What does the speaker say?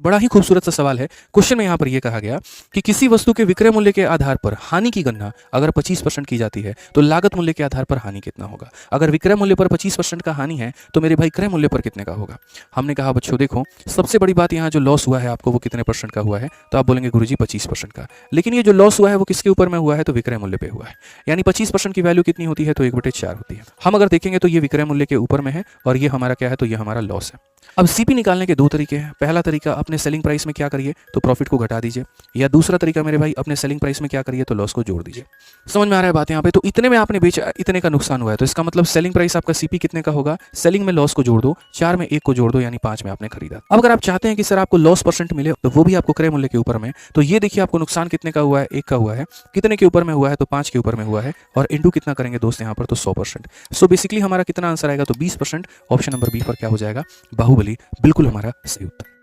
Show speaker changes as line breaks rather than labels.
बड़ा ही खूबसूरत सा सवाल है। क्वेश्चन में यहाँ पर यह कहा गया कि किसी वस्तु के विक्रय मूल्य के आधार पर हानि की गणना अगर 25% की जाती है तो लागत मूल्य के आधार पर हानि कितना होगा। अगर विक्रय मूल्य पर 25% का हानि है तो मेरे भाई क्रय मूल्य पर कितने का होगा। हमने कहा बच्चों देखो, सबसे बड़ी बात यहाँ जो लॉस हुआ है आपको वो कितने परसेंट का हुआ है, तो आप बोलेंगे गुरुजी 25% का। लेकिन ये जो लॉस हुआ है वो किसके ऊपर में हुआ है, तो विक्रय मूल्य पे हुआ है। यानी 25% की वैल्यू कितनी होती है, तो 1/4 होती है। हम अगर देखेंगे तो ये विक्रय मूल्य के ऊपर में है और ये हमारा क्या है, तो ये हमारा लॉस है। अब सीपी निकालने के दो तरीके हैं। पहला तरीका अपने सेलिंग प्राइस में क्या करिए, तो प्रॉफिट को घटा दीजिए, या दूसरा तरीका मेरे भाई अपने सेलिंग प्राइस में क्या करिए, तो लॉस को जोड़ दीजिए। समझ में आ रहा है बात यहाँ पे। तो इतने में आपने बेचा, इतने का नुकसान हुआ है, तो इसका मतलब सेलिंग प्राइस आपका सीपी कितने का होगा, सेलिंग में लॉस को जोड़ दो, 4 में 1 को जोड़ दो, यानी 5 में आपने खरीदा। अब अगर आप चाहते हैं कि सर आपको लॉस परसेंट मिले तो वो भी आपको क्रय मूल्य के ऊपर में, तो ये देखिए आपको नुकसान कितने का हुआ है, 1 का हुआ है। कितने के ऊपर में हुआ है, तो 5 के ऊपर में हुआ है, और इंटू कितना करेंगे दोस्त यहाँ पर, तो 100%। सो बेसिकली हमारा कितना आंसर आएगा, तो 20%। ऑप्शन नंबर बी पर क्या हो जाएगा, बाहुबली, बिल्कुल हमारा सही उत्तर।